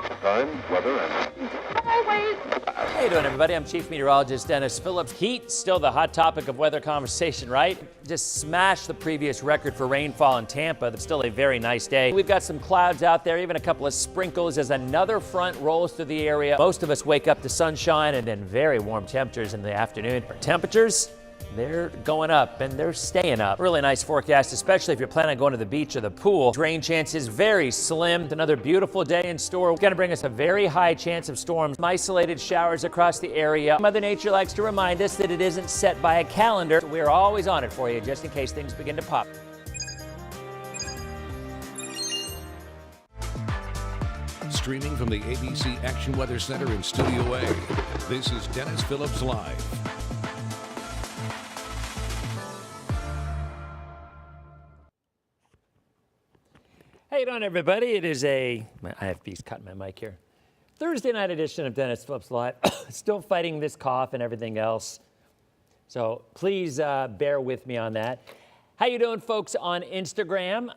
Time, weather, and always. How you doing, everybody? I'm Chief Meteorologist Dennis Phillips. Heat, still the hot topic of weather conversation, right? Just smashed the previous record for rainfall in Tampa. It's still a very nice day. We've got some clouds out there, even a couple of sprinkles as another front rolls through the area. Most of us wake up to sunshine and then very warm temperatures in the afternoon. Temperatures, they're going up and they're staying up. Really nice forecast, especially if you're planning on going to the beach or the pool. Rain chances very slim. Another beautiful day in store. It's going to bring us a very high chance of storms. Some isolated showers across the area. Mother Nature likes to remind us that it isn't set by a calendar. We're always on it for you just in case things begin to pop. Streaming from the ABC Action Weather Center in Studio A, this is Dennis Phillips Live. How you doing, everybody? It is I have to be cutting my mic here. Thursday night edition of Dennis Phillips Live. Still fighting this cough and everything else. So please bear with me on that. How you doing, folks, on Instagram?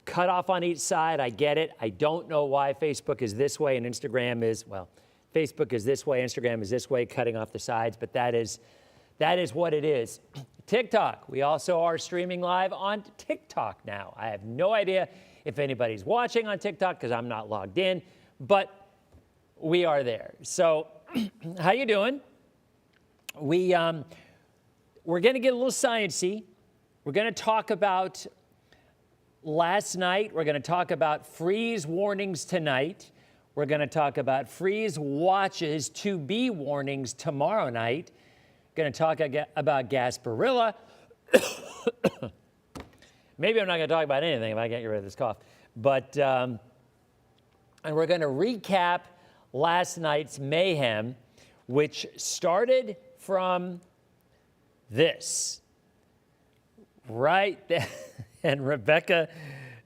Cut off on each side. I get it. I don't know why Facebook is this way and Instagram is, well, Facebook is this way, Instagram is this way, cutting off the sides, but that is what it is. TikTok. We also are streaming live on TikTok now. I have no idea if anybody's watching on TikTok because I'm not logged in, but we are there. So how you doing? We're going to get a little sciencey. We're going to talk about last night. We're going to talk about freeze warnings tonight. We're going to talk about freeze watches to be warnings tomorrow night. Going to talk about Gasparilla. Maybe I'm not going to talk about anything if I can't get rid of this cough. But, and we're going to recap last night's mayhem, which started from this. Right there. And Rebecca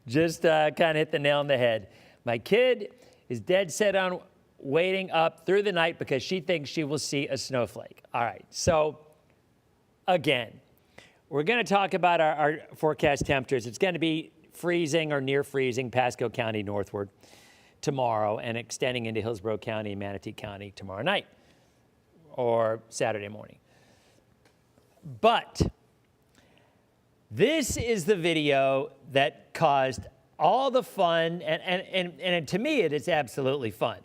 just kind of hit the nail on the head. My kid is dead set on waiting up through the night because she thinks she will see a snowflake. All right. So, again, we're going to talk about our forecast temperatures. It's going to be freezing or near freezing, Pasco County northward tomorrow and extending into Hillsborough County and Manatee County tomorrow night or Saturday morning. But this is the video that caused all the fun, and to me, it is absolutely fun.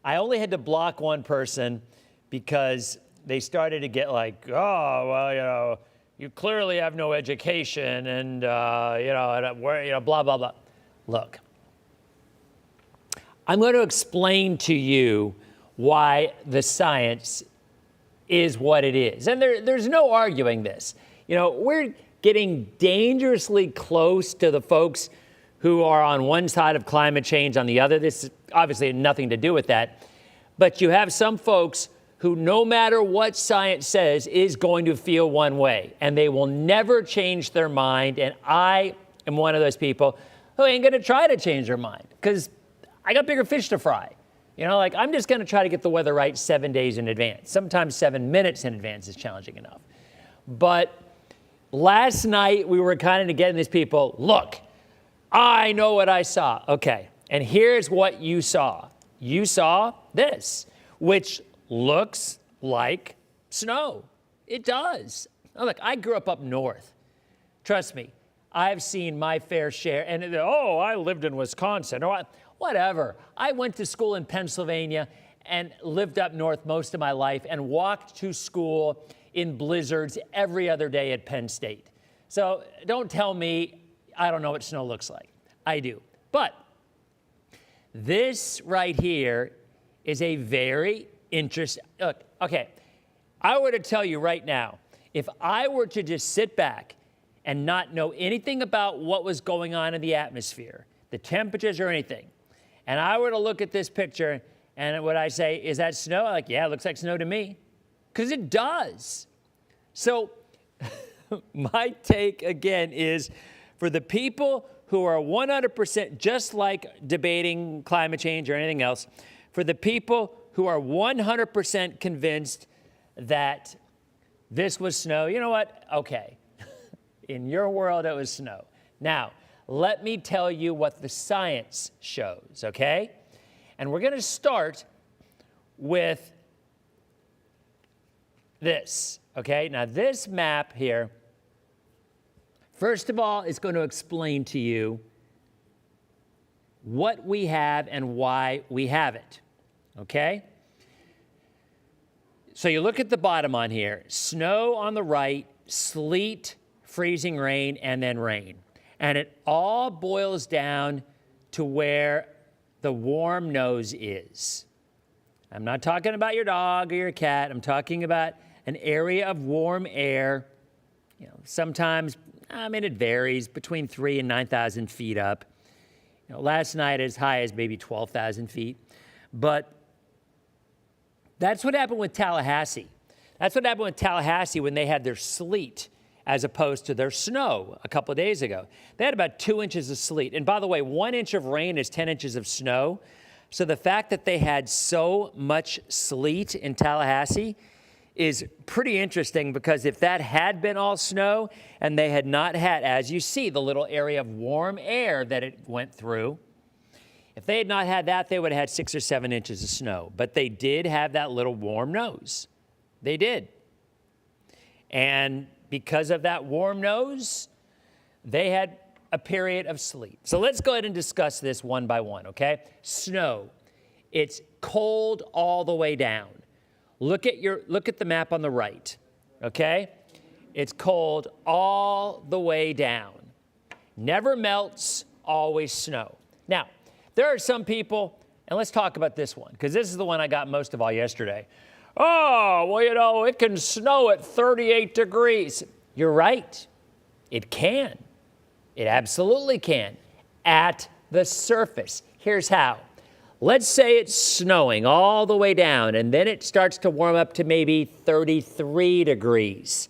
I only had to block one person because they started to get like, oh, well, you know, you clearly have no education and, blah, blah, blah. Look, I'm going to explain to you why the science is what it is. And there's no arguing this. You know, we're getting dangerously close to the folks who are on one side of climate change, on the other. This obviously had nothing to do with that. But you have some folks who, no matter what science says, is going to feel one way, and they will never change their mind. And I am one of those people who ain't going to try to change their mind because I got bigger fish to fry. You know, like I'm just going to try to get the weather right 7 days in advance. Sometimes 7 minutes in advance is challenging enough. But last night we were kind of getting these people, look, I know what I saw. Okay, and here's what you saw. You saw this, which looks like snow. It does. Oh, look, I grew up north. Trust me, I've seen my fair share. And I lived in Wisconsin. Or whatever. I went to school in Pennsylvania and lived up north most of my life and walked to school in blizzards every other day at Penn State. So don't tell me I don't know what snow looks like. I do. But this right here is a very interesting, look, okay, I were to tell you right now, if I were to just sit back and not know anything about what was going on in the atmosphere, the temperatures or anything, and I were to look at this picture and would I say, is that snow? I'm like, yeah, it looks like snow to me. Because it does. So my take again is for the people who are 100% just like debating climate change or anything else, for the people who are 100% convinced that this was snow, you know what? Okay. In your world, it was snow. Now, let me tell you what the science shows, okay? And we're going to start with this, okay? Now, this map here, first of all, is going to explain to you what we have and why we have it, okay? So you look at the bottom on here, snow on the right, sleet, freezing rain, and then rain. And it all boils down to where the warm nose is. I'm not talking about your dog or your cat. I'm talking about an area of warm air. You know, sometimes, it varies between 3,000 and 9,000 feet up. You know, last night as high as maybe 12,000 feet. But that's what happened with Tallahassee. That's what happened with Tallahassee when they had their sleet as opposed to their snow a couple of days ago. They had about 2 inches of sleet. And by the way, 1 inch of rain is 10 inches of snow. So the fact that they had so much sleet in Tallahassee is pretty interesting, because if that had been all snow and they had not had, as you see, the little area of warm air that it went through, if they had not had that, they would have had 6 or 7 inches of snow. But they did have that little warm nose. They did. And because of that warm nose, they had a period of sleet. So let's go ahead and discuss this one by one, okay? Snow. It's cold all the way down. Look at the map on the right, okay? It's cold all the way down. Never melts, always snow. Now, there are some people, and let's talk about this one, because this is the one I got most of all yesterday. Oh, well, it can snow at 38 degrees. You're right. It can. It absolutely can. At the surface. Here's how. Let's say it's snowing all the way down, and then it starts to warm up to maybe 33 degrees.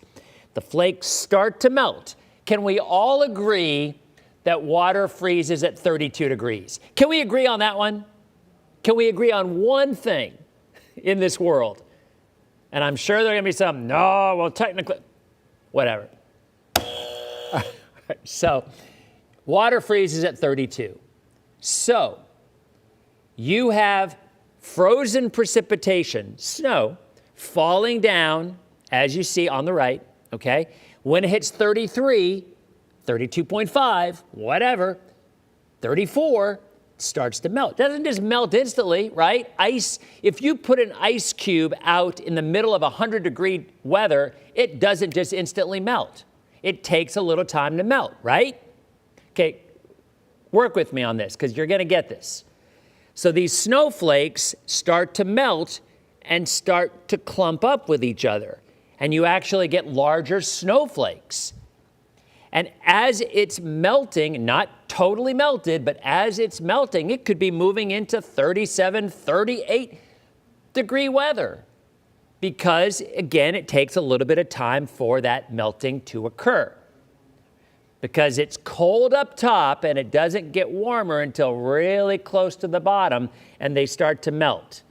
The flakes start to melt. Can we all agree that water freezes at 32 degrees? Can we agree on that one? Can we agree on one thing in this world? And I'm sure there are going to be some, no, well, technically, whatever. So, water freezes at 32. So, you have frozen precipitation, snow, falling down, as you see on the right, okay? When it hits 33, 32.5, whatever, 34, starts to melt. It doesn't just melt instantly, right? Ice, if you put an ice cube out in the middle of 100-degree weather, it doesn't just instantly melt. It takes a little time to melt, right? Okay, work with me on this, because you're going to get this. So these snowflakes start to melt and start to clump up with each other, and you actually get larger snowflakes. And as it's melting, not totally melted, but as it's melting, it could be moving into 37, 38 degree weather. Because, again, it takes a little bit of time for that melting to occur. Because it's cold up top and it doesn't get warmer until really close to the bottom and they start to melt.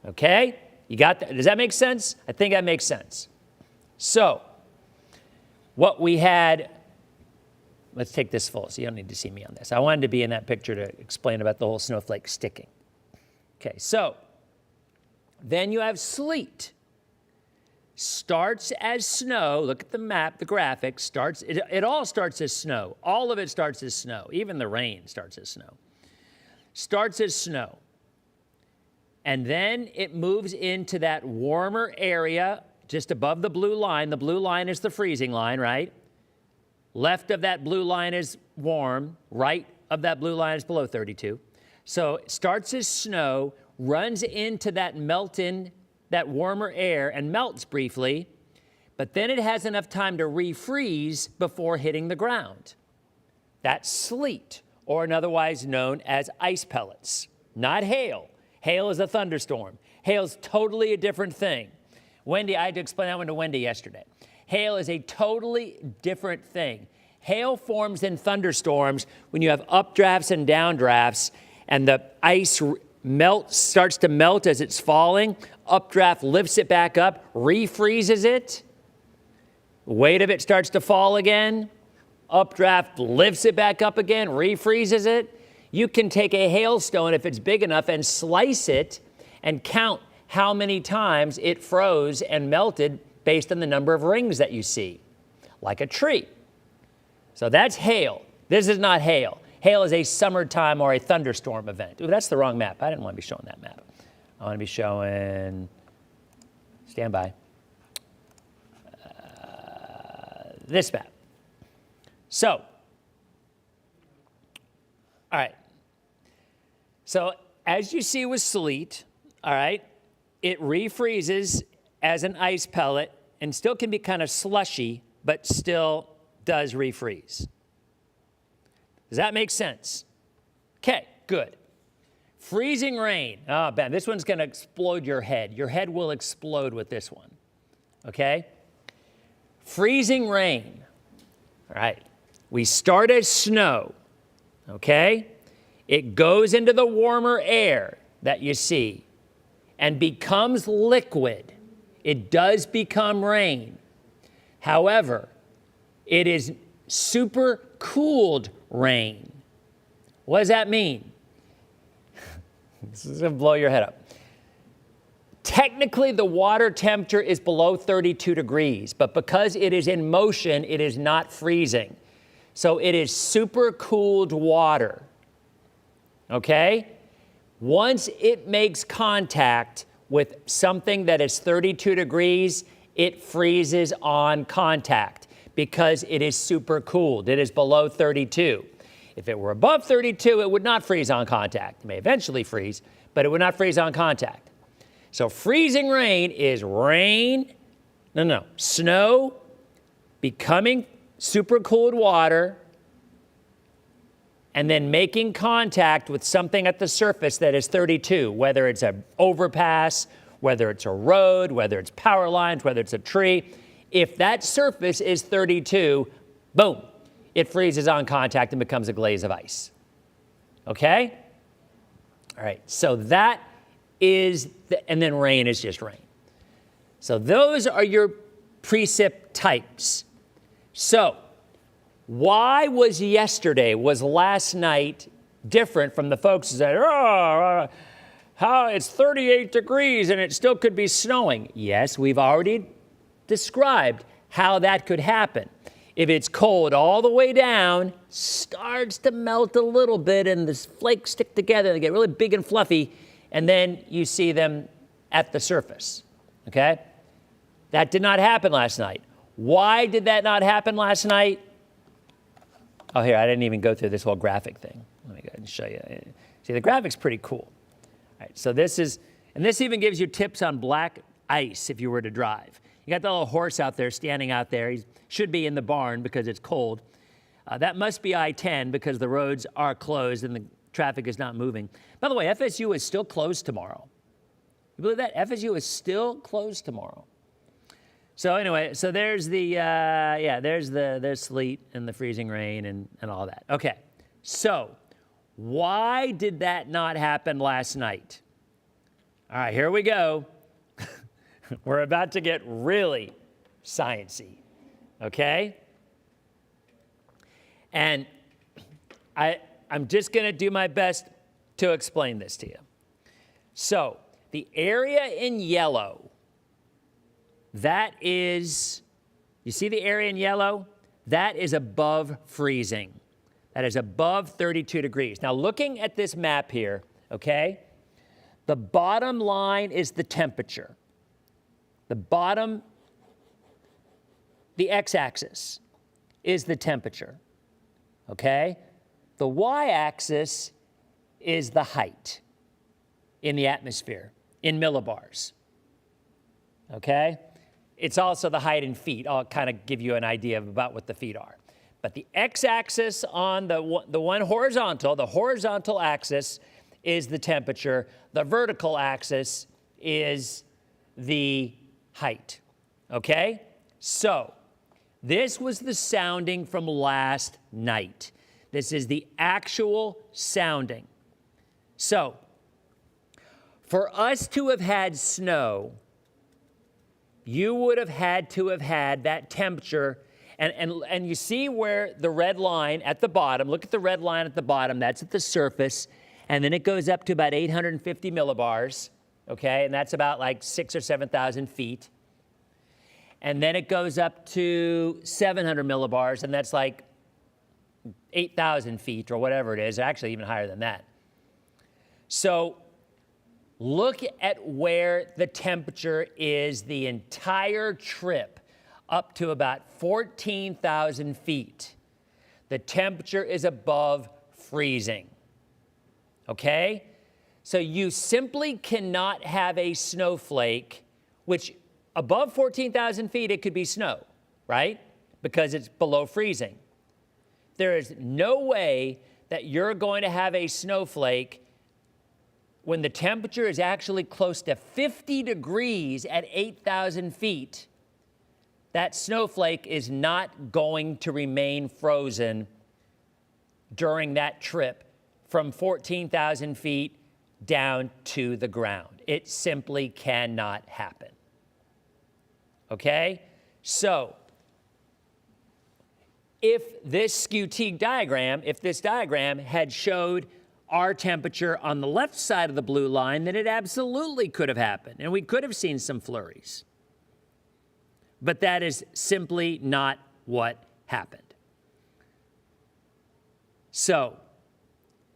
Okay? You got that? Does that make sense? I think that makes sense. So, what we had, let's take this full, so you don't need to see me on this. I wanted to be in that picture to explain about the whole snowflake sticking. Okay, so, then you have sleet. Starts as snow. Look at the map, the graphic. It all starts as snow. All of it starts as snow. Even the rain starts as snow. Starts as snow. And then it moves into that warmer area just above the blue line. The blue line is the freezing line, right? Left of that blue line is warm. Right of that blue line is below 32. So it starts as snow, runs into that that warmer air and melts briefly, but then it has enough time to refreeze before hitting the ground. That's sleet, or otherwise known as ice pellets, not hail. Hail is a thunderstorm. Hail's totally a different thing. Wendy, I had to explain that one to Wendy yesterday. Hail is a totally different thing. Hail forms in thunderstorms when you have updrafts and downdrafts, and the ice starts to melt as it's falling. Updraft lifts it back up, refreezes it. Weight of it starts to fall again. Updraft lifts it back up again, refreezes it. You can take a hailstone, if it's big enough, and slice it and count how many times it froze and melted based on the number of rings that you see, like a tree. So that's hail. This is not hail. Hail is a summertime or a thunderstorm event. Ooh, that's the wrong map. I didn't want to be showing that map. I want to be showing, stand by, this map. So, all right. So as you see with sleet, all right, it refreezes as an ice pellet and still can be kind of slushy, but still does refreeze. Does that make sense? Okay, good. Freezing rain. Oh, Ben, this one's going to explode your head. Your head will explode with this one. Okay? Freezing rain. All right. We start as snow. Okay? It goes into the warmer air that you see and becomes liquid. It does become rain. However, it is super cooled rain. What does that mean? This is going to blow your head up. Technically, the water temperature is below 32 degrees, but because it is in motion, it is not freezing. So it is super cooled water. Okay? Once it makes contact with something that is 32 degrees, it freezes on contact because it is super cooled. It is below 32. If it were above 32, it would not freeze on contact. It may eventually freeze, but it would not freeze on contact. So freezing rain is snow becoming super cooled water and then making contact with something at the surface that is 32, whether it's an overpass, whether it's a road, whether it's power lines, whether it's a tree. If that surface is 32, boom, it freezes on contact and becomes a glaze of ice. Okay? All right, so that is, and then rain is just rain. So those are your precip types. So why was last night different from the folks who said, how it's 38 degrees and it still could be snowing? Yes, we've already described how that could happen. If it's cold all the way down, starts to melt a little bit and the flakes stick together, they get really big and fluffy, and then you see them at the surface, okay? That did not happen last night. Why did that not happen last night? Oh, here, I didn't even go through this whole graphic thing. Let me go ahead and show you. See, the graphic's pretty cool. All right, so this is, and this even gives you tips on black ice if you were to drive. You got the little horse out there, standing out there. He should be in the barn because it's cold. That must be I-10 because the roads are closed and the traffic is not moving. By the way, FSU is still closed tomorrow. You believe that? FSU is still closed tomorrow. So anyway, so there's the, there's sleet and the freezing rain and all that. Okay, so why did that not happen last night? All right, here we go. We're about to get really science-y, okay? And I'm just going to do my best to explain this to you. So the area in yellow, that is, you see the area in yellow? That is above freezing. That is above 32 degrees. Now looking at this map here, okay, the bottom line is the temperature. The bottom, the x-axis is the temperature, okay? The y-axis is the height in the atmosphere, in millibars, okay? It's also the height in feet. I'll kind of give you an idea of about what the feet are. But the x-axis on the horizontal axis is the temperature. The vertical axis is the height, okay? So this was the sounding from last night. This is the actual sounding. So for us to have had snow, you would have had to have had that temperature And you see where the red line at the bottom, look at the red line at the bottom, that's at the surface, and then it goes up to about 850 millibars, okay? And that's about like 6,000 or 7,000 feet. And then it goes up to 700 millibars, and that's like 8,000 feet or whatever it is, actually even higher than that. So look at where the temperature is the entire trip up to about 14,000 feet. The temperature is above freezing, okay? So you simply cannot have a snowflake, which above 14,000 feet, it could be snow, right? Because it's below freezing. There is no way that you're going to have a snowflake when the temperature is actually close to 50 degrees at 8,000 feet. That snowflake is not going to remain frozen during that trip from 14,000 feet down to the ground. It simply cannot happen. Okay? So, if this Skew-Teague diagram, if this diagram had showed our temperature on the left side of the blue line, then it absolutely could have happened, and we could have seen some flurries. But that is simply not what happened. So,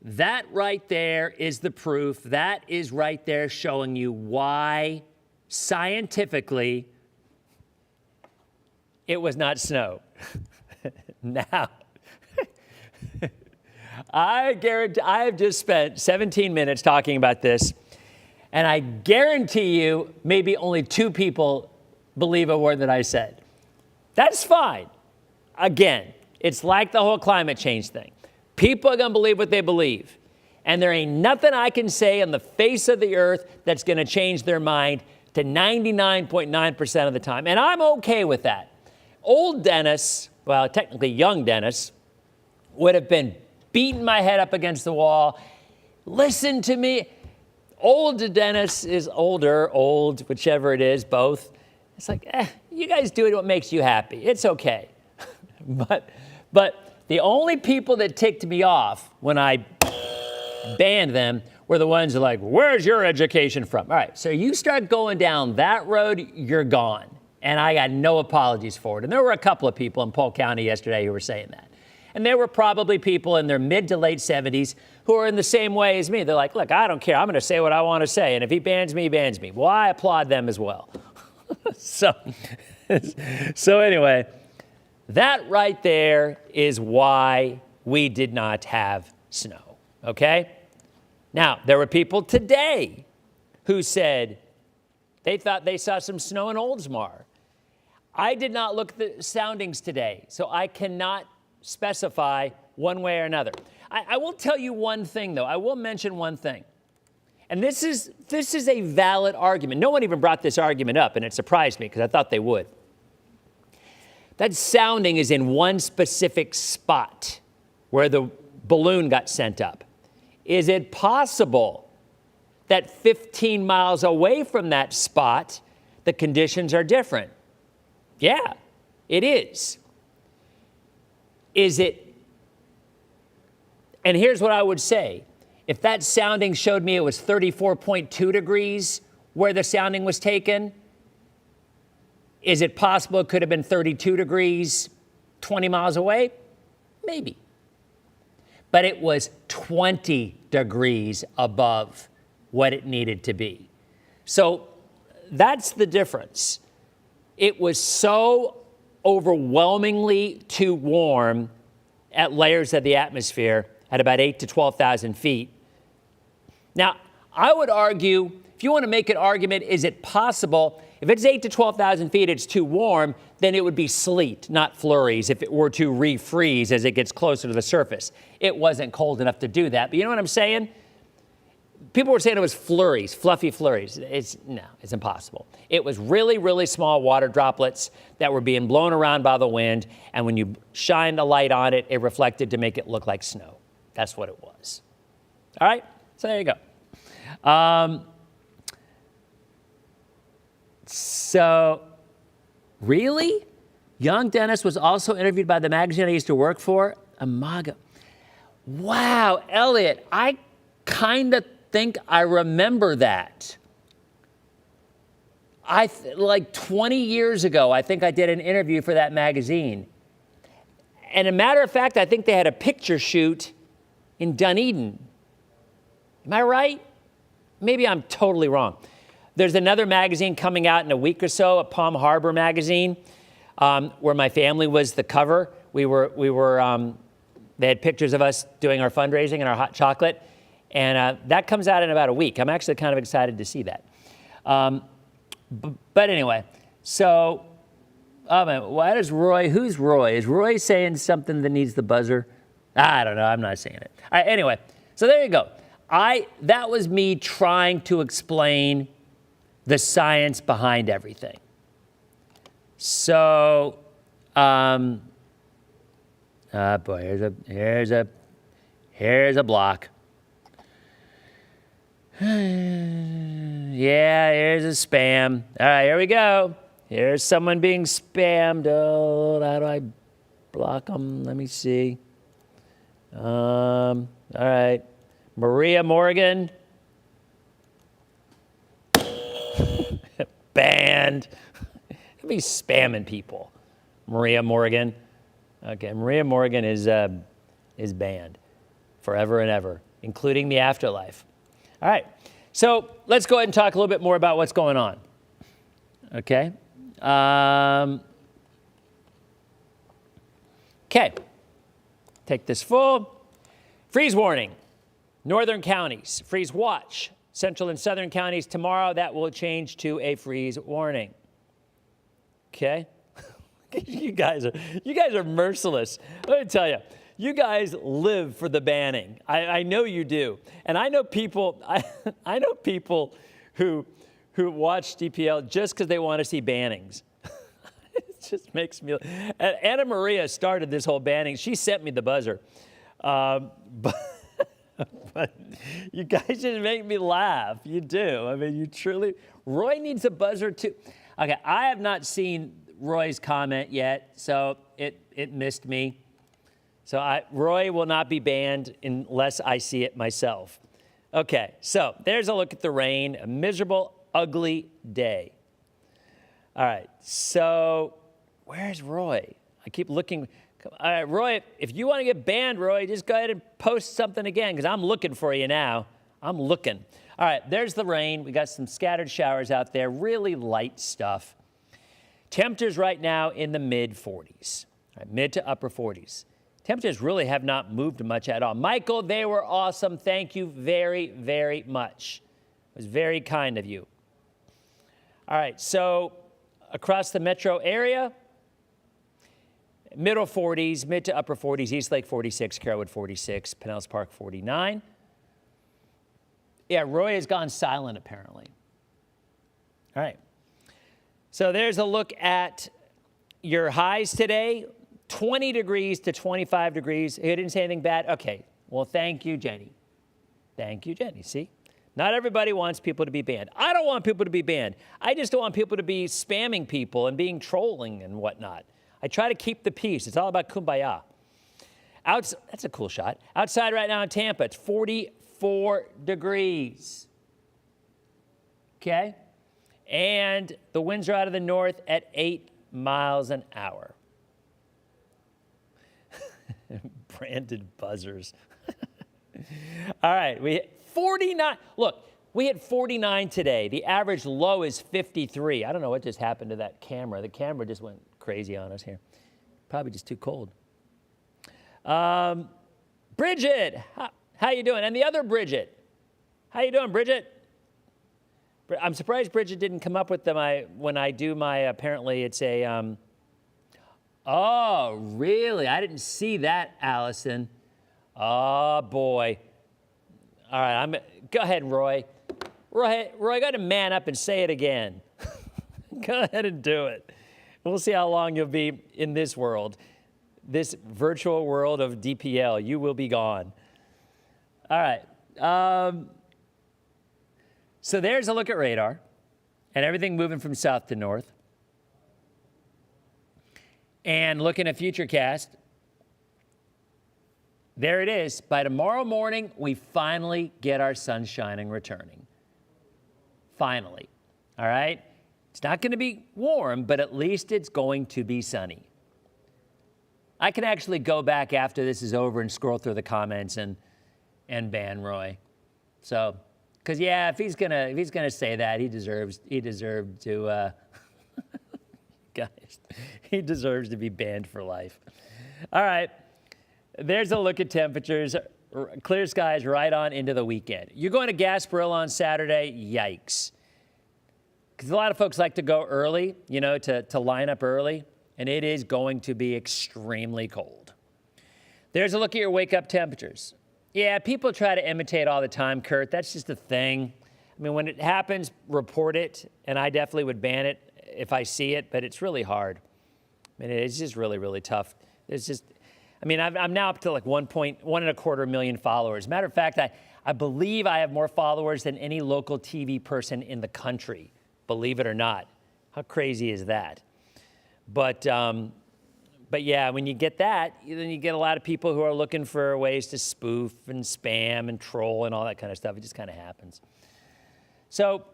that right there is the proof. That is right there showing you why, scientifically, it was not snow. Now, I guarantee, I have just spent 17 minutes talking about this, and I guarantee you maybe only 2 people believe a word that I said. That's fine. Again, it's like the whole climate change thing. People are going to believe what they believe, and there ain't nothing I can say on the face of the earth that's going to change their mind to 99.9% of the time, and I'm okay with that. Old Dennis, well, technically young Dennis, would have been beating my head up against the wall. Listen to me. Old Dennis is older, old, whichever it is, both. It's like, you guys do what makes you happy. It's okay. But the only people that ticked me off when I banned them were the ones that are like, where's your education from? All right, so you start going down that road, you're gone. And I got no apologies for it. And there were a couple of people in Polk County yesterday who were saying that. And there were probably people in their mid to late 70s who are in the same way as me. They're like, look, I don't care. I'm going to say what I want to say. And if he bans me, he bans me. Well, I applaud them as well. So anyway, that right there is why we did not have snow, okay? Now, there were people today who said they thought they saw some snow in Oldsmar. I did not look at the soundings today, so I cannot specify one way or another. I will tell you one thing, though. I will mention one thing. And this is a valid argument. No one even brought this argument up, and it surprised me because I thought they would. That sounding is in one specific spot where the balloon got sent up. Is it possible that 15 miles away from that spot, the conditions are different? Yeah, it is. Is it? And here's what I would say. If that sounding showed me it was 34.2 degrees where the sounding was taken, is it possible it could have been 32 degrees 20 miles away? Maybe. But it was 20 degrees above what it needed to be. So that's the difference. It was so overwhelmingly too warm at layers of the atmosphere at about 8 to 12,000 feet. Now, I would argue, if you want to make an argument, is it possible, if it's 8 to 12,000 feet, it's too warm, then it would be sleet, not flurries, if it were to refreeze as it gets closer to the surface. It wasn't cold enough to do that. But you know what I'm saying? People were saying it was flurries, fluffy flurries. No, it's impossible. It was really, really small water droplets that were being blown around by the wind, and when you shined a light on it, it reflected to make it look like snow. That's what it was. All right? So there you go. So, really? Young Dennis was also interviewed by the magazine I used to work for, Imago. Wow, Elliot, I kind of think I remember that. Like 20 years ago, I think I did an interview for that magazine. And a matter of fact, I think they had a picture shoot in Dunedin. Am I right? Maybe I'm totally wrong. There's another magazine coming out in a week or so, a Palm Harbor magazine, where my family was the cover. They had pictures of us doing our fundraising and our hot chocolate. And that comes out in about a week. I'm actually kind of excited to see that. But anyway, so, why does Roy, who's Roy? Is Roy saying something that needs the buzzer? I don't know, I'm not saying it. All right, anyway, so there you go. That was me trying to explain the science behind everything. So, boy, here's a block. Yeah, here's a spam. All right, here we go. Here's someone being spammed. Oh, how do I block them? Let me see. All right. Maria Morgan. Banned. Be spamming people. Maria Morgan. Okay, Maria Morgan is banned forever and ever, including the afterlife. All right, so let's go ahead and talk a little bit more about what's going on. Okay. Okay. Take this full. Freeze warning. Northern counties, freeze watch. Central and southern counties tomorrow, that will change to a freeze warning. Okay? You guys are merciless. Let me tell you, you guys live for the banning. I know you do. And I know people, I know people who watch DPL just because they want to see bannings. It just makes me, Anna Maria started this whole banning. She sent me the buzzer. But you guys just make me laugh. You do. I mean, you truly, Roy needs a buzzer too. Okay, I have not seen Roy's comment yet, so it missed me. So Roy will not be banned unless I see it myself. Okay, so there's a look at the rain, a miserable, ugly day. All right, so where's Roy? I keep looking. All right, Roy, if you want to get banned, Roy, just go ahead and post something again, because I'm looking for you now. I'm looking. All right, there's the rain. We got some scattered showers out there, really light stuff. Temperatures right now in the mid-40s, right, mid to upper 40s. Temperatures really have not moved much at all. Michael, they were awesome. Thank you very, very much. It was very kind of you. All right, so across the metro area, middle 40s, mid to upper 40s, Eastlake 46, Carrollwood 46, Pinellas Park 49. Yeah, Roy has gone silent apparently. All right. So there's a look at your highs today, 20 degrees to 25 degrees. He didn't say anything bad. Okay. Well, thank you, Jenny. Thank you, Jenny. See? Not everybody wants people to be banned. I don't want people to be banned. I just don't want people to be spamming people and being trolling and whatnot. I try to keep the peace. It's all about kumbaya. That's a cool shot. Outside right now in Tampa, it's 44 degrees. Okay? And the winds are out of the north at 8 miles an hour. Branded buzzers. All right, we hit 49. Look, we hit 49 today. The average low is 53. I don't know what just happened to that camera. The camera just went crazy on us here. Probably just too cold. Bridget, how you doing? And the other Bridget, how you doing, Bridget? I'm surprised Bridget didn't come up with them. When I do my, apparently it's a, oh, really? I didn't see that, Allison. Oh, boy. All right, go ahead, Roy. Roy, got to man up and say it again. Go ahead and do it. We'll see how long you'll be in this world, this virtual world of DPL. You will be gone. All right. So there's a look at radar and everything moving from south to north. And looking at Futurecast, there it is. By tomorrow morning, we finally get our sunshine and returning. Finally. All right? It's not going to be warm, but at least it's going to be sunny. I can actually go back after this is over and scroll through the comments and ban Roy. So, because yeah, if he's gonna say that, he deserved to. Guys, he deserves to be banned for life. All right, there's a look at temperatures. Clear skies right on into the weekend. You're going to Gasparilla on Saturday? Yikes! Because a lot of folks like to go early, to line up early. And it is going to be extremely cold. There's a look at your wake-up temperatures. Yeah, people try to imitate all the time, Kurt. That's just a thing. I mean, when it happens, report it, and I definitely would ban it if I see it, but it's really hard. I mean, it's just really, really tough. I'm now up to like 1.25 million followers. Matter of fact, I believe I have more followers than any local TV person in the country, believe it or not. How crazy is that? But yeah, when you get that, then you get a lot of people who are looking for ways to spoof and spam and troll and all that kind of stuff. It just kind of happens. So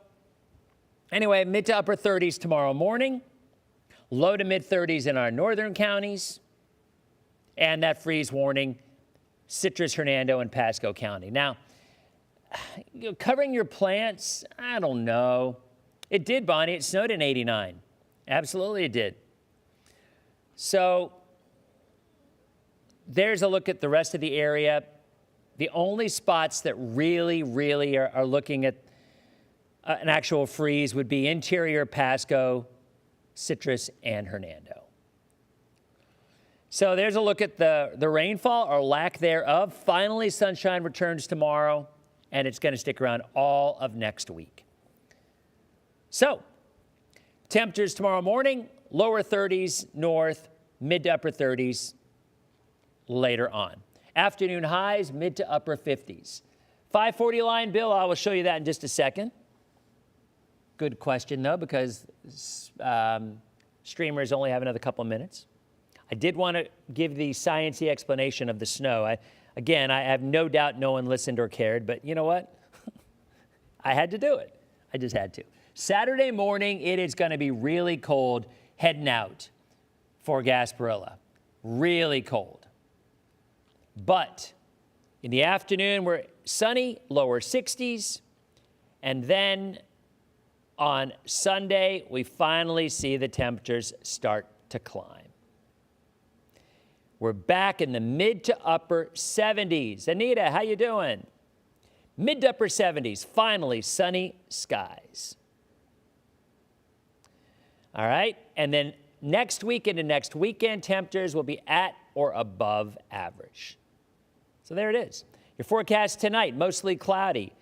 anyway, mid to upper 30s tomorrow morning, low to mid 30s in our northern counties, and that freeze warning, Citrus, Hernando, and Pasco County. Now, covering your plants, I don't know. It did, Bonnie. It snowed in 89. Absolutely it did. So there's a look at the rest of the area. The only spots that really, really are looking at an actual freeze would be interior Pasco, Citrus, and Hernando. So there's a look at the rainfall or lack thereof. Finally, sunshine returns tomorrow, and it's going to stick around all of next week. So temperatures tomorrow morning, lower 30s north, mid to upper 30s later on. Afternoon highs, mid to upper 50s. 540 line, Bill, I will show you that in just a second. Good question, though, because streamers only have another couple of minutes. I did want to give the sciencey explanation of the snow. I have no doubt no one listened or cared, but you know what? I had to do it. I just had to. Saturday morning, it is going to be really cold heading out for Gasparilla. Really cold. But in the afternoon, we're sunny, lower 60s. And then on Sunday, we finally see the temperatures start to climb. We're back in the mid to upper 70s. Anita, how you doing? Mid to upper 70s, finally sunny skies. All right, and then next week into next weekend, temperatures will be at or above average. So there it is. Your forecast tonight, mostly cloudy.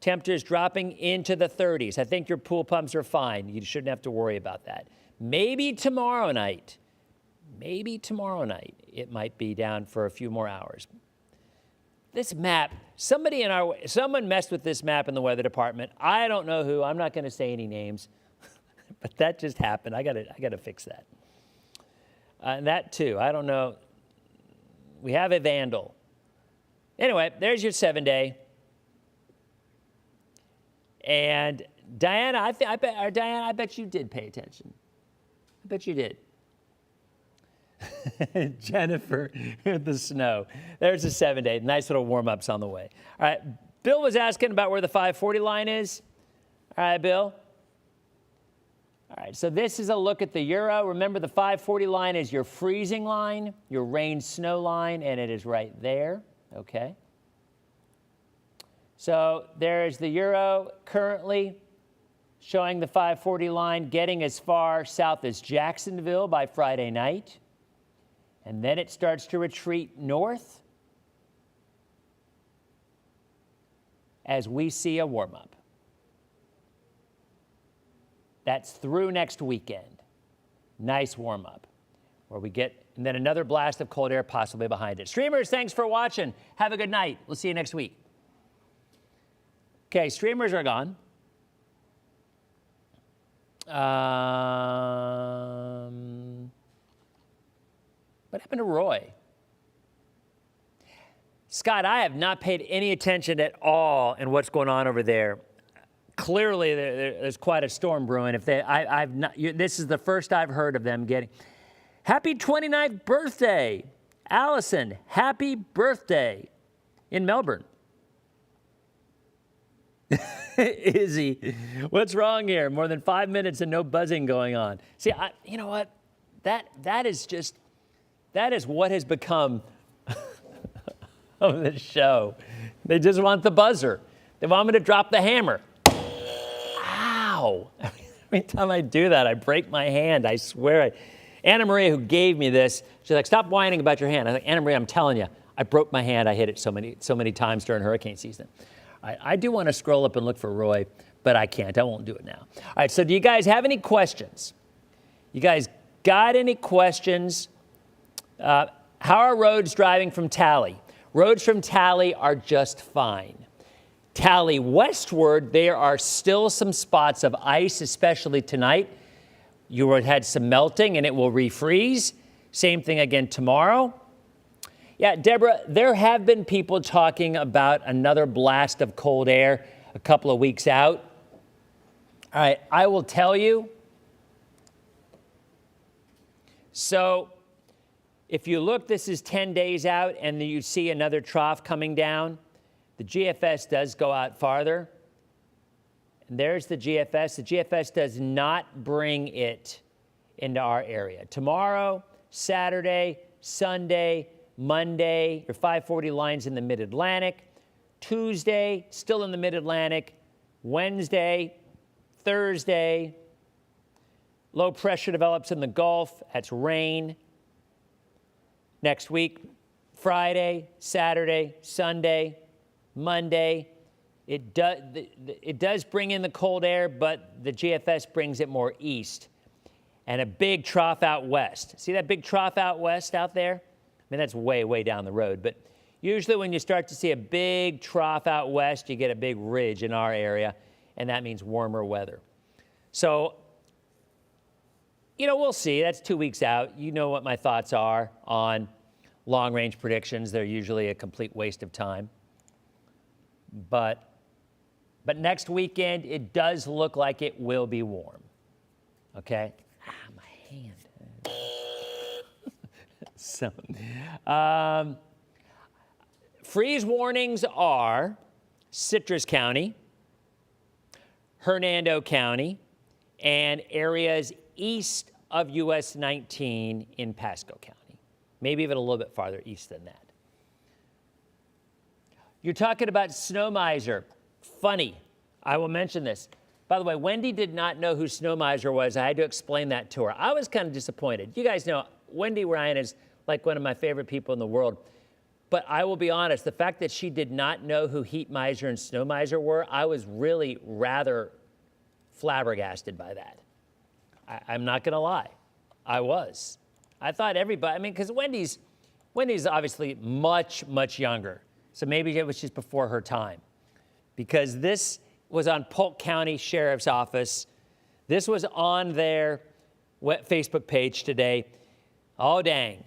Temperatures dropping into the 30s. I think your pool pumps are fine. You shouldn't have to worry about that. Maybe tomorrow night, it might be down for a few more hours. This map, someone messed with this map in the weather department. I don't know who. I'm not going to say any names. But that just happened. I got to fix that. And that too. I don't know. We have a vandal. Anyway, there's your 7-day. And Diana, I bet you did pay attention. I bet you did. Jennifer, the snow. There's a 7-day. Nice little warm-ups on the way. All right. Bill was asking about where the 540 line is. All right, Bill. All right, so this is a look at the Euro. Remember, the 540 line is your freezing line, your rain-snow line, and it is right there, okay? So there's the Euro currently showing the 540 line getting as far south as Jacksonville by Friday night. And then it starts to retreat north as we see a warm-up. That's through next weekend. Nice warm-up where we get, and then another blast of cold air possibly behind it. Streamers, thanks for watching. Have a good night. We'll see you next week. Okay, streamers are gone. What happened to Roy? Scott, I have not paid any attention at all in what's going on over there. Clearly, there's quite a storm brewing. I've not. This is the first I've heard of them getting. Happy 29th birthday, Allison. Happy birthday in Melbourne. Izzy, what's wrong here? More than 5 minutes and no buzzing going on. See, you know what? That is what has become of the show. They just want the buzzer. They want me to drop the hammer. Ow. Every time I do that, I break my hand. I swear. Anna Maria, who gave me this, she's like, stop whining about your hand. I'm like, Anna Maria, I'm telling you, I broke my hand. I hit it so many times during hurricane season. I do want to scroll up and look for Roy, but I can't. I won't do it now. All right, so do you guys have any questions? You guys got any questions? How are roads driving from Tally? Roads from Tally are just fine. Tally westward, there are still some spots of ice, especially tonight. You had some melting and it will refreeze. Same thing again tomorrow. Yeah, Deborah, there have been people talking about another blast of cold air a couple of weeks out. All right, I will tell you. So if you look, this is 10 days out, and then you see another trough coming down. The GFS does go out farther. And there's the GFS. The GFS does not bring it into our area. Tomorrow, Saturday, Sunday, Monday, your 540 lines in the Mid-Atlantic. Tuesday, still in the Mid-Atlantic. Wednesday, Thursday, low pressure develops in the Gulf. That's rain. Next week, Friday, Saturday, Sunday, Monday. It does bring in the cold air, but the GFS brings it more east. And a big trough out west. See that big trough out west out there? I mean, that's way, way down the road. But usually when you start to see a big trough out west, you get a big ridge in our area, and that means warmer weather. So, we'll see. That's 2 weeks out. You know what my thoughts are on long-range predictions. They're usually a complete waste of time. But next weekend, it does look like it will be warm. Okay? My hand. So, freeze warnings are Citrus County, Hernando County, and areas east of US 19 in Pasco County. Maybe even a little bit farther east than that. You're talking about Snow Miser. Funny. I will mention this. By the way, Wendy did not know who Snow Miser was. I had to explain that to her. I was kind of disappointed. You guys know Wendy Ryan is like one of my favorite people in the world. But I will be honest, the fact that she did not know who Heat Miser and Snow Miser were, I was really rather flabbergasted by that. I'm not going to lie. I was. I thought everybody, because Wendy's obviously much, much younger. So maybe it was just before her time. Because this was on Polk County Sheriff's Office. This was on their Facebook page today. Oh, dang.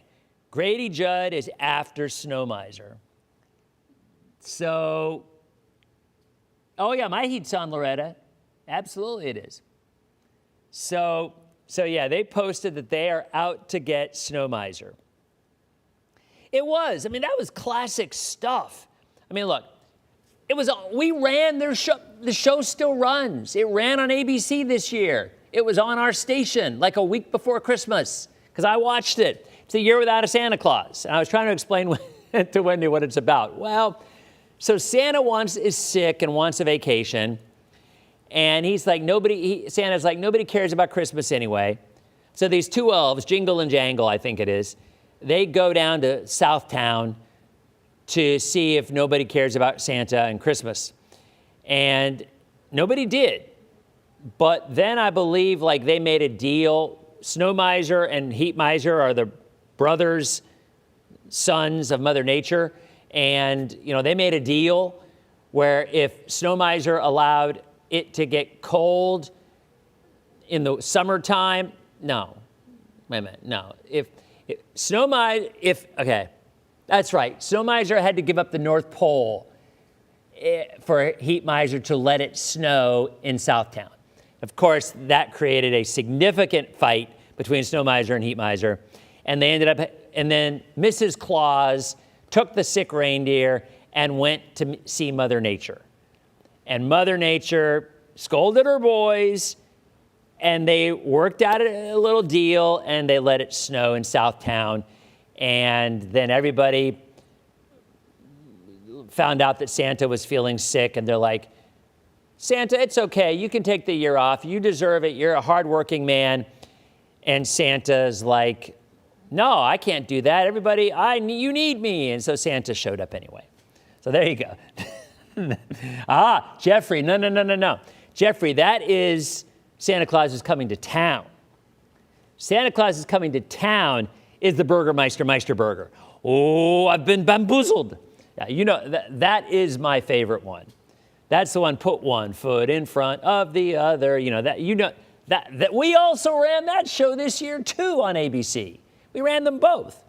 Grady Judd is after Snow Miser. So, oh yeah, my heat's on, Loretta. Absolutely it is. So yeah, they posted that they are out to get Snow Miser. It was. That was classic stuff. Look, we ran their show. The show still runs. It ran on ABC this year. It was on our station like a week before Christmas because I watched it. It's a year without a Santa Claus. And I was trying to explain to Wendy what it's about. Well, so Santa is sick and wants a vacation. And he's like, Santa's like, nobody cares about Christmas anyway. So these two elves, Jingle and Jangle, I think it is, they go down to Southtown to see if nobody cares about Santa and Christmas. And nobody did. But then I believe they made a deal. Snow Miser and Heat Miser are the brothers, sons of Mother Nature. And, they made a deal where if Snow Miser allowed it to get cold in the summertime, no. Wait a minute, no. Snow Miser, okay, that's right. Snow Miser had to give up the North Pole for Heat Miser to let it snow in Southtown. Of course, that created a significant fight between Snow Miser and Heat Miser. And they ended up, and then Mrs. Claus took the sick reindeer and went to see Mother Nature. And Mother Nature scolded her boys, and they worked out a little deal, and they let it snow in Southtown. And then everybody found out that Santa was feeling sick, and they're like, Santa, it's okay. You can take the year off. You deserve it. You're a hardworking man. And Santa's like, no, I can't do that. Everybody, you need me. And so Santa showed up anyway. So there you go. Jeffrey, no. Jeffrey, that is Santa Claus is coming to town. Santa Claus is coming to town is the Burgermeister Burger. Oh, I've been bamboozled. Yeah, you know, that is my favorite one. That's the one, put one foot in front of the other. That we also ran that show this year too on ABC. We ran them both.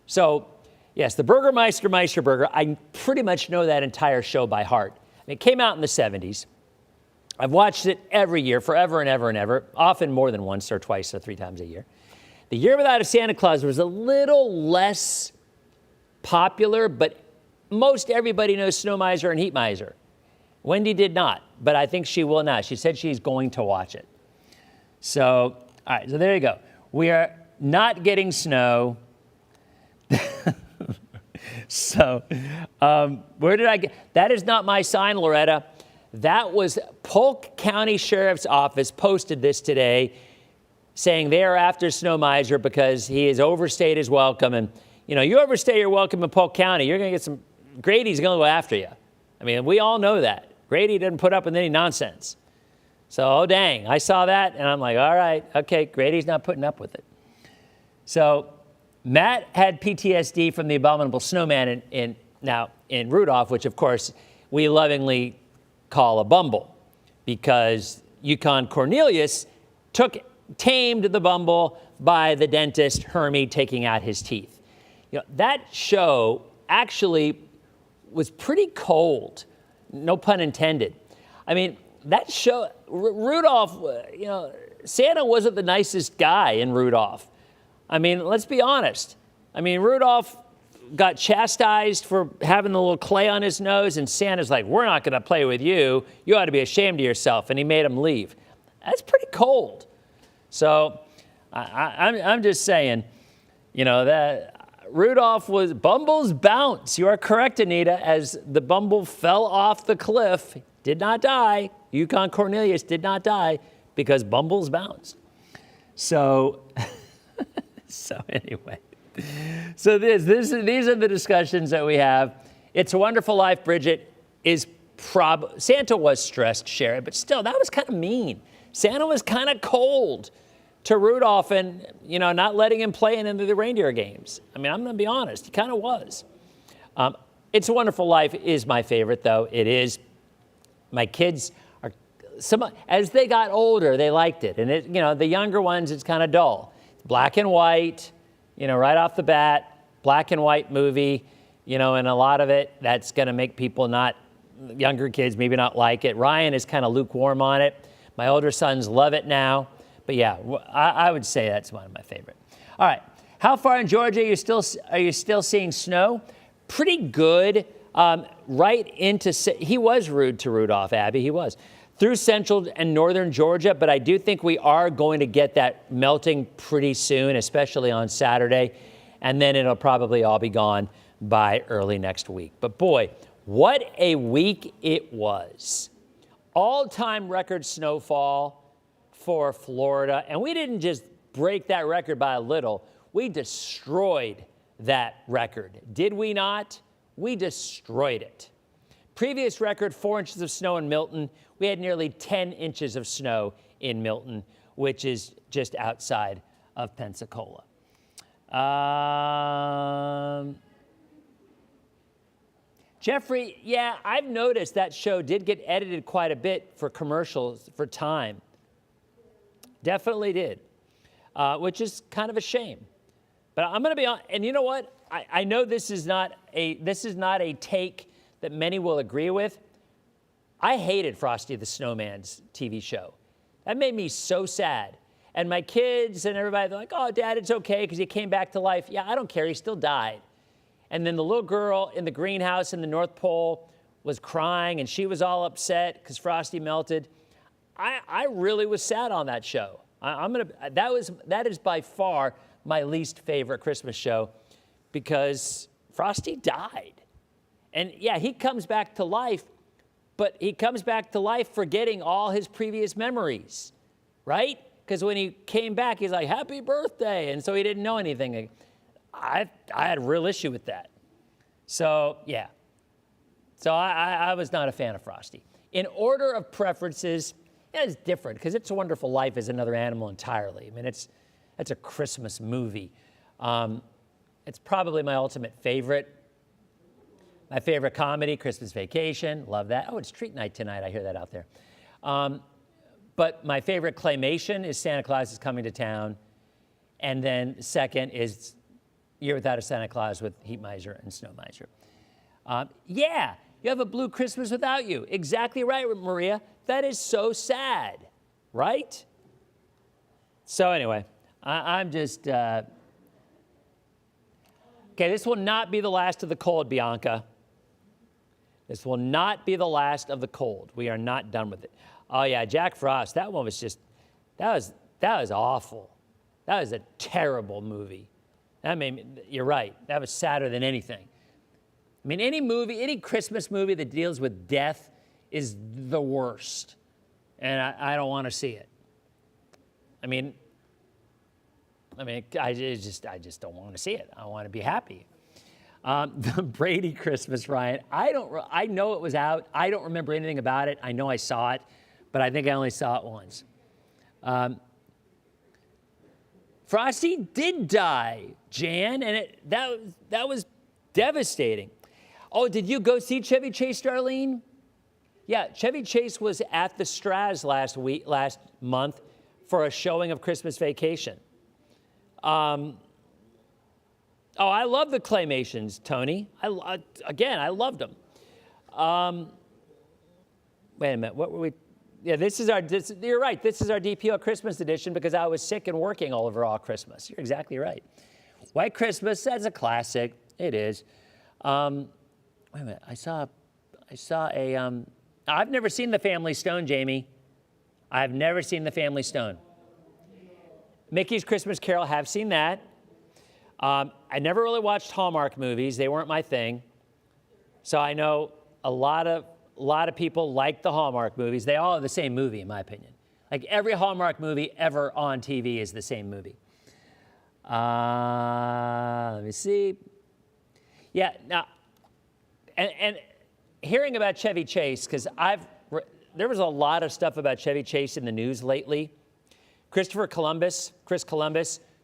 So, yes, the Burgermeister Burger, I pretty much know that entire show by heart. It came out in the 70s. I've watched it every year, forever and ever and ever, often more than once or twice or 3 times a year. The Year Without a Santa Claus was a little less popular, but most everybody knows Snow Miser and Heat Miser. Wendy did not, but I think she will now. She said she's going to watch it. So, all right, so there you go. We are not getting snow. So, where did I get? That is not my sign, Loretta. That was Polk County Sheriff's Office posted this today saying they are after Snow Miser because he has overstayed his welcome. And, you overstay your welcome in Polk County, you're going to get Grady's going to go after you. I mean, we all know that. Grady didn't put up with any nonsense. So, oh, dang, I saw that, and I'm like, all right, okay, Grady's not putting up with it. So, Matt had PTSD from the abominable snowman in Rudolph, which, of course, we lovingly call a Bumble, because Yukon Cornelius tamed the Bumble by the dentist Hermie taking out his teeth. That show actually was pretty cold, no pun intended. I mean, that show, Rudolph, Santa wasn't the nicest guy in Rudolph. I mean, let's be honest. I mean, Rudolph got chastised for having the little clay on his nose, and Santa's like, we're not going to play with you. You ought to be ashamed of yourself. And he made him leave. That's pretty cold. So I'm just saying, that Rudolph was Bumble's bounce. You are correct, Anita, as the Bumble fell off the cliff, did not die. Yukon Cornelius did not die because Bumble's bounced. So, anyway. So these are the discussions that we have. It's a Wonderful Life, Bridget, Santa was stressed, Sherry, but still, that was kind of mean. Santa was kind of cold to Rudolph and, not letting him play in the reindeer games. I mean, I'm going to be honest. He kind of was. It's a Wonderful Life is my favorite, though. It is. My kids as they got older, they liked it. And, the younger ones, it's kind of dull. Black and white, right off the bat, black and white movie, and a lot of it, that's going to make people younger kids maybe not like it. Ryan is kind of lukewarm on it. My older sons love it now. But yeah, I would say that's one of my favorite. All right, how far in Georgia are you still seeing snow? Pretty good. He was rude to Rudolph, Abby, he was. Through central and northern Georgia, but I do think we are going to get that melting pretty soon, especially on Saturday, and then it'll probably all be gone by early next week. But boy, what a week it was. All-time record snowfall for Florida, and we didn't just break that record by a little, we destroyed that record. Did we not? We destroyed it. Previous record, 4 inches of snow in Milton. We had nearly 10 inches of snow in Milton, which is just outside of Pensacola. Jeffrey, yeah, I've noticed that show did get edited quite a bit for commercials, for time. Definitely did, which is kind of a shame. But I'm going to be on, and you know what? I know this is not a take that many will agree with. I hated Frosty the Snowman's TV show. That made me so sad. And my kids and everybody, they're like, oh, Dad, it's okay because he came back to life. Yeah, I don't care. He still died. And then the little girl in the greenhouse in the North Pole was crying, and she was all upset because Frosty melted. I really was sad on that show. That is by far my least favorite Christmas show because Frosty died. And yeah, he comes back to life, but he comes back to life forgetting all his previous memories, right? Because when he came back, he's like, happy birthday. And so he didn't know anything. I had a real issue with that. So, yeah. So I was not a fan of Frosty. In order of preferences, it's different because It's a Wonderful Life is another animal entirely. I mean, it's a Christmas movie. It's probably my ultimate favorite. My favorite comedy, Christmas Vacation, love that. Oh, it's treat night tonight, I hear that out there. But my favorite claymation is Santa Claus is Coming to Town. And then second is Year Without a Santa Claus with Heat Miser and Snow Miser. Yeah, you have a blue Christmas without you. Exactly right, Maria. That is so sad, right? So anyway, I'm just... Okay, this will not be the last of the cold, Bianca. This will not be the last of the cold. We are not done with it. Oh yeah, Jack Frost, that one was just, that was awful. That was a terrible movie. I mean, you're right, that was sadder than anything. I mean, any Christmas movie that deals with death is the worst. And I don't want to see it. I just don't want to see it. I want to be happy. The Brady Christmas, Ryan. I know it was out. I don't remember anything about it. I know I saw it, but I think I only saw it once. Frosty did die, Jan, and that was devastating. Oh, did you go see Chevy Chase, Darlene? Yeah, Chevy Chase was at the Straz last month for a showing of Christmas Vacation. Oh, I love the claymations, Tony. I loved them. Wait a minute, what were we? Yeah, you're right, this is our DPO Christmas edition because I was sick and working all Christmas. You're exactly right. White Christmas, that's a classic. It is. Wait a minute, I saw a, I've never seen The Family Stone, Jamie. I've never seen The Family Stone. Mickey's Christmas Carol, have seen that. I never really watched Hallmark movies. They weren't my thing. So I know a lot of people like the Hallmark movies. They all are the same movie, in my opinion. Like every Hallmark movie ever on TV is the same movie. Let me see. Yeah, now, and hearing about Chevy Chase, because there was a lot of stuff about Chevy Chase in the news lately. Chris Columbus,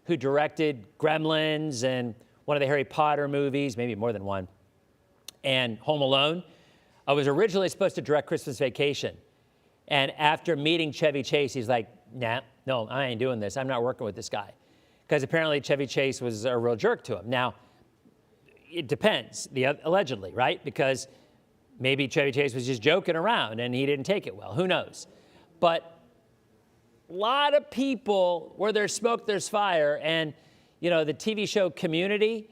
who directed Gremlins and one of the Harry Potter movies, maybe more than one, and Home Alone, was originally supposed to direct Christmas Vacation. And after meeting Chevy Chase, he's like, nah, no, I ain't doing this. I'm not working with this guy. Because apparently Chevy Chase was a real jerk to him. Now, it depends, allegedly, right? Because maybe Chevy Chase was just joking around and he didn't take it well. Who knows? But a lot of people, where there's smoke, there's fire. And, the TV show Community,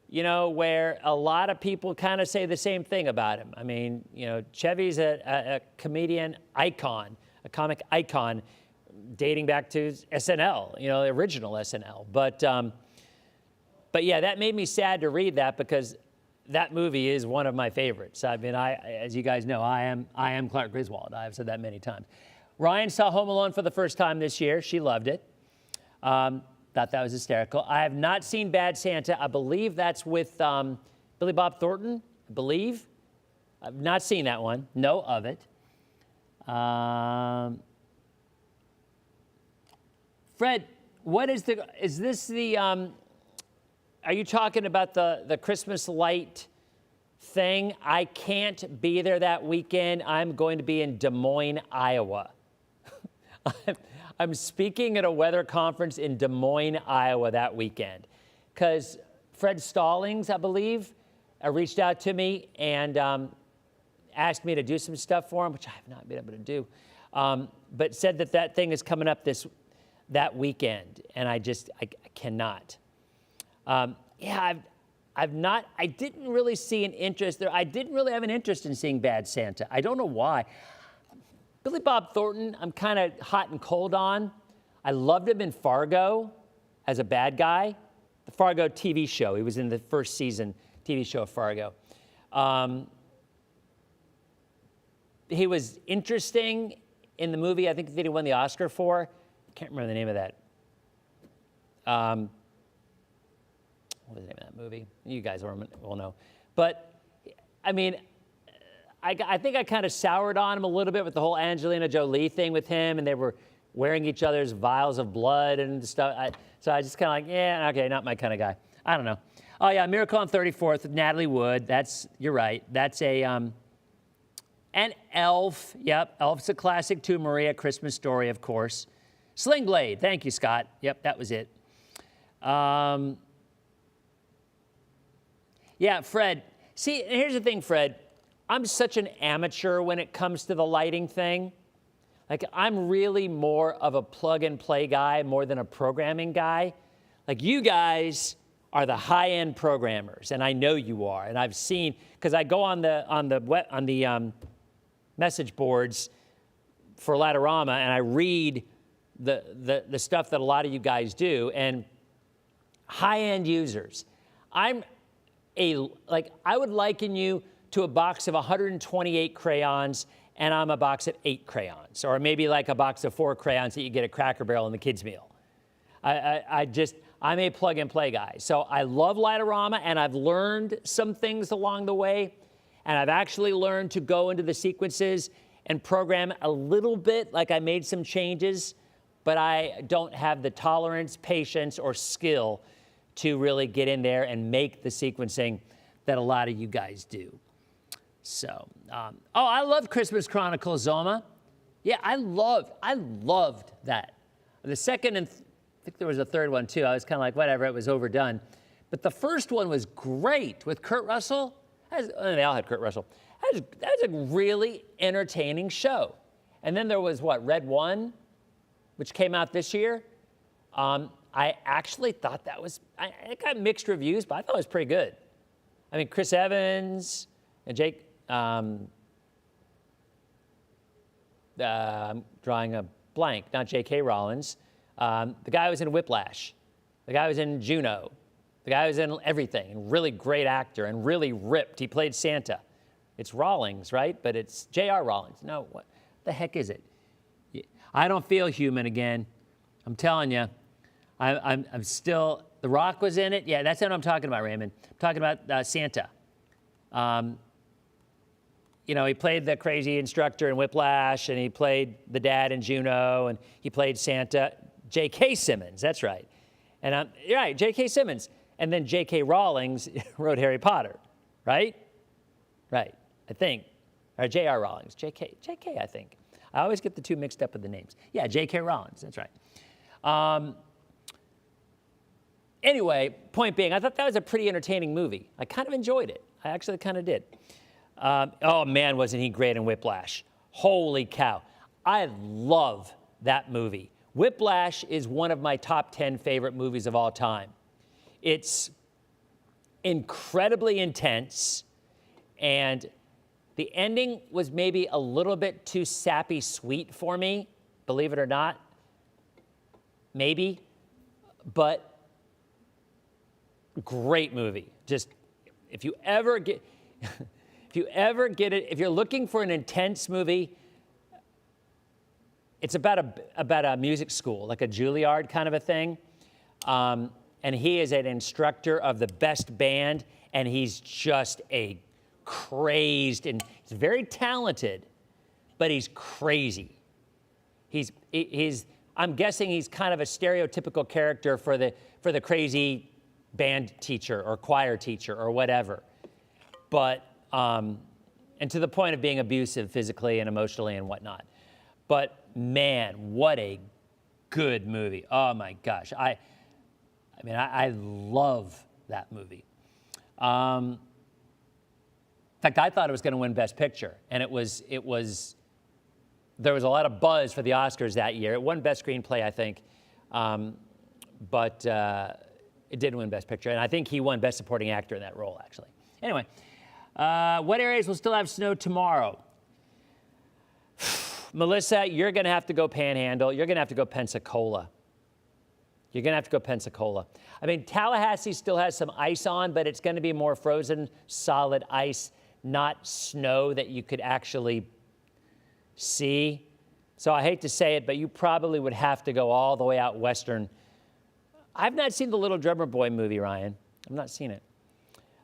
where a lot of people kind of say the same thing about him. I mean, Chevy's a comedian icon, a comic icon dating back to SNL, the original SNL. But yeah, that made me sad to read that because that movie is one of my favorites. I mean, as you guys know, I am Clark Griswold. I've said that many times. Ryan saw Home Alone for the first time this year. She loved it. Thought that was hysterical. I have not seen Bad Santa. I believe that's with Billy Bob Thornton, I believe. I've not seen that one. Know of it. Fred, are you talking about the Christmas light thing? I can't be there that weekend. I'm going to be in Des Moines, Iowa. I'm speaking at a weather conference in Des Moines, Iowa that weekend. because Fred Stallings, I believe, reached out to me and asked me to do some stuff for him, which I have not been able to do, but said that thing is coming up that weekend, and I cannot. Yeah, I didn't really see an interest there. I didn't really have an interest in seeing Bad Santa. I don't know why. Billy Bob Thornton, I'm kind of hot and cold on. I loved him in Fargo as a bad guy, the Fargo TV show. He was in the first season TV show of Fargo. He was interesting in the movie, I think that he won the Oscar for. I can't remember the name of that. What was the name of that movie? You guys will know. But, I mean, I think I kind of soured on him a little bit with the whole Angelina Jolie thing with him, and they were wearing each other's vials of blood and stuff. So I just kind of like, yeah, okay, not my kind of guy. I don't know. Oh, yeah, Miracle on 34th with Natalie Wood. You're right. That's and Elf. Yep, Elf's a classic too. Maria, Christmas Story, of course. Sling Blade. Thank you, Scott. Yep, that was it. Yeah, Fred. See, here's the thing, Fred. I'm such an amateur when it comes to the lighting thing. Like, I'm really more of a plug-and-play guy more than a programming guy. Like, you guys are the high-end programmers, and I know you are. And I've seen, because I go on the message boards for Lightorama, and I read the stuff that a lot of you guys do. And high-end users, I would liken you to a box of 128 crayons, and I'm a box of 8 crayons, or maybe like a box of 4 crayons that you get at Cracker Barrel in the kids' meal. I'm a plug-and-play guy. So I love Lightorama, and I've learned some things along the way, and I've actually learned to go into the sequences and program a little bit, like I made some changes, but I don't have the tolerance, patience, or skill to really get in there and make the sequencing that a lot of you guys do. So, I love Christmas Chronicles, Zoma. Yeah, I loved that. The second and I think there was a third one too. I was kind of like, whatever, it was overdone. But the first one was great with Kurt Russell. They all had Kurt Russell. That was a really entertaining show. And then there was Red One, which came out this year. I actually thought it got mixed reviews, but I thought it was pretty good. I mean, Chris Evans and Jake, I'm drawing a blank, not J.K. Rowling. The guy who was in Whiplash, the guy who was in Juno, the guy who was in everything, and really great actor and really ripped. He played Santa. It's Rawlings, right? But it's J.R. Rawlings. No, what the heck is it? I don't feel human again. I'm telling you. I'm still, The Rock was in it. Yeah, that's what I'm talking about, Raymond. I'm talking about Santa. He played the crazy instructor in Whiplash, and he played the dad in Juno, and he played Santa. J.K. Simmons, that's right. And you're right, J.K. Simmons. And then J.K. Rowling wrote Harry Potter, right? Right, I think. Or J.R. Rowling, J.K., I think. I always get the two mixed up with the names. Yeah, J.K. Rowling, that's right. Anyway, point being, I thought that was a pretty entertaining movie. I kind of enjoyed it. I actually kind of did. Oh, man, wasn't he great in Whiplash. Holy cow. I love that movie. Whiplash is one of my top 10 favorite movies of all time. It's incredibly intense, and the ending was maybe a little bit too sappy sweet for me, believe it or not. Maybe. But great movie. Just, if you ever get it, if you're looking for an intense movie, it's about a music school, like a Juilliard kind of a thing. And he is an instructor of the best band, and he's just a crazed, and he's very talented, but he's crazy. I'm guessing he's kind of a stereotypical character for the crazy band teacher or choir teacher or whatever. But, and to the point of being abusive physically and emotionally and whatnot. But man, what a good movie. Oh my gosh. I mean, I love that movie. In fact, I thought it was going to win Best Picture, and there was a lot of buzz for the Oscars that year. It won Best Screenplay, I think, but it didn't win Best Picture, and I think he won Best Supporting Actor in that role, actually. Anyway, what areas will still have snow tomorrow? Melissa, you're going to have to go Panhandle. You're going to have to go Pensacola. You're going to have to go Pensacola. I mean, Tallahassee still has some ice on, but it's going to be more frozen, solid ice, not snow that you could actually see. So I hate to say it, but you probably would have to go all the way out western. I've not seen the Little Drummer Boy movie, Ryan. I've not seen it.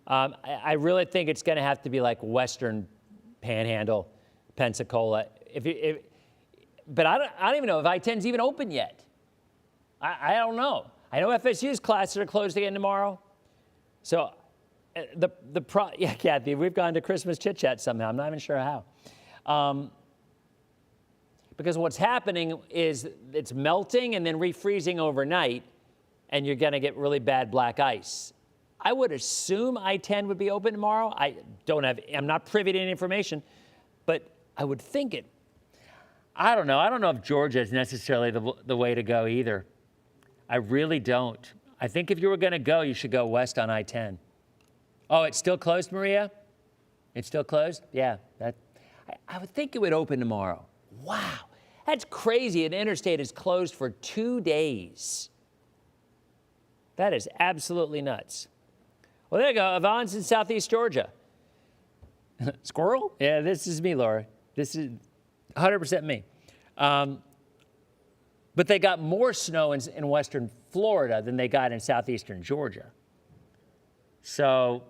I really think it's going to have to be like western Panhandle, Pensacola. But I don't even know if I-10's even open yet. I don't know. I know FSU's classes are closed again tomorrow. So yeah, Kathy, we've gone to Christmas chit chat somehow. I'm not even sure how. Because what's happening is it's melting and then refreezing overnight, and you're going to get really bad black ice. I would assume I-10 would be open tomorrow. I'm not privy to any information, but I would think it. I don't know. I don't know if Georgia is necessarily the way to go either. I really don't. I think if you were going to go, you should go west on I-10. Oh, it's still closed, Maria? It's still closed? Yeah. I would think it would open tomorrow. Wow. That's crazy. An interstate is closed for 2 days. That is absolutely nuts. Well, there you go. Yvonne's in Southeast Georgia. Squirrel? Yeah, this is me, Laura. This is 100% me. But they got more snow in western Florida than they got in southeastern Georgia. So,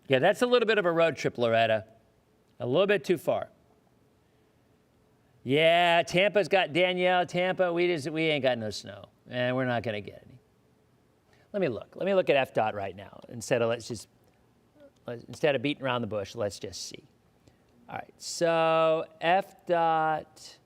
yeah, that's a little bit of a road trip, Loretta. A little bit too far. Yeah, Tampa's got Danielle. Tampa, we ain't got no snow, and we're not going to get any. Let me look. Let me look at FDOT right now instead of beating around the bush. Let's just see. All right, so FDOT.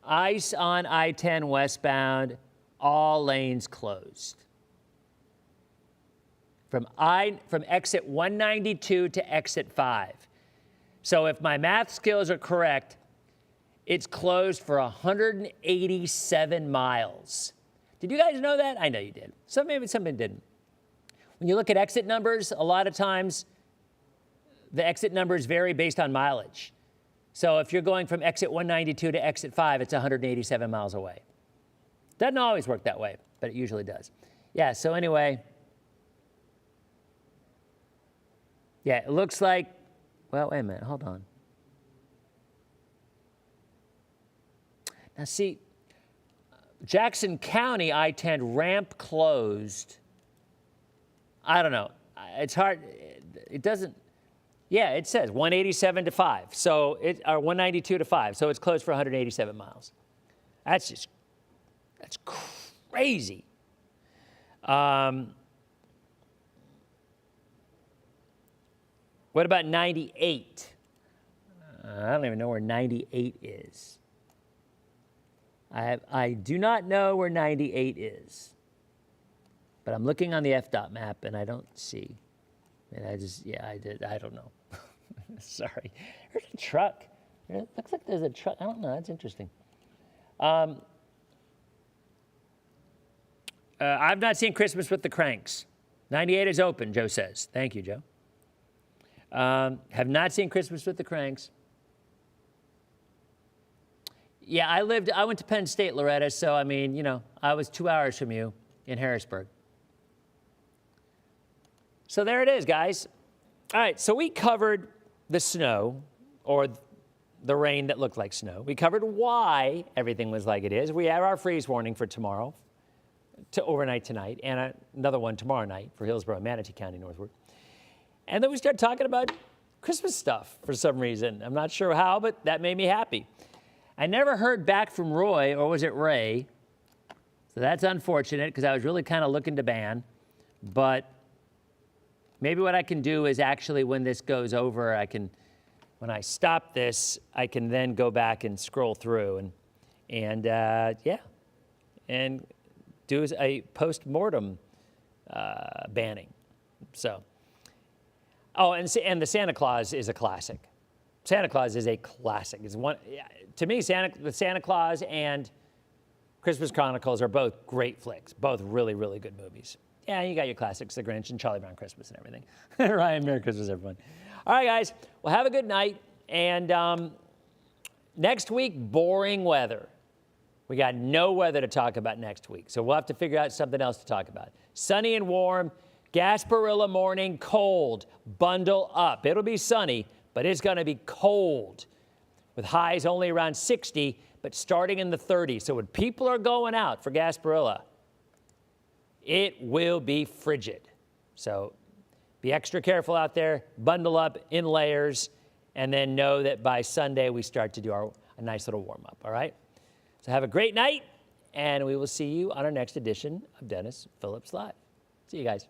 Ice on I-10 westbound, all lanes closed. From exit 192 to exit 5. So if my math skills are correct, it's closed for 187 miles. Did you guys know that? I know you did. Maybe somebody didn't. When you look at exit numbers, a lot of times the exit numbers vary based on mileage. So if you're going from exit 192 to exit 5, it's 187 miles away. Doesn't always work that way, but it usually does. Yeah, so anyway, yeah, it looks like, well, wait a minute, hold on. Now see, Jackson County I-10 ramp closed. I don't know. It's hard. It doesn't. Yeah, it says 187 to 5. So or 192 to 5. So it's closed for 187 miles. That's crazy. What about 98? I don't even know where 98 is. I do not know where 98 is. But I'm looking on the FDOT map and I don't see. And I don't know. Sorry. There's a truck. It looks like there's a truck. I don't know. That's interesting. I've not seen Christmas with the Cranks. 98 is open, Joe says. Thank you, Joe. Have not seen Christmas with the Cranks. Yeah, I went to Penn State, Loretta, so I mean, I was 2 hours from you in Harrisburg. So there it is, guys. All right, so we covered the snow, or the rain that looked like snow. We covered why everything was like it is. We have our freeze warning for tomorrow, overnight tonight, and another one tomorrow night for Hillsborough, Manatee County northward. And then we started talking about Christmas stuff for some reason. I'm not sure how, but that made me happy. I never heard back from Roy, or was it Ray? So that's unfortunate, because I was really kind of looking to ban. But maybe what I can do is actually when this goes over, when I stop this, I can then go back and scroll through and do a post-mortem banning. So, and the Santa Claus is a classic. Santa Claus is a classic. It's one, to me, the Santa Claus and Christmas Chronicles are both great flicks, both really, really good movies. Yeah, you got your classics, The Grinch and Charlie Brown Christmas and everything. Ryan, Merry Christmas, everyone. All right, guys, well, have a good night. And next week, boring weather. We got no weather to talk about next week, so we'll have to figure out something else to talk about. Sunny and warm, Gasparilla morning, cold, bundle up. It'll be sunny, but it's going to be cold with highs only around 60, but starting in the 30s. So when people are going out for Gasparilla, it will be frigid. So be extra careful out there, bundle up in layers, and then know that by Sunday we start to do a nice little warm-up, all right? So have a great night, and we will see you on our next edition of Dennis Phillips Live. See you guys.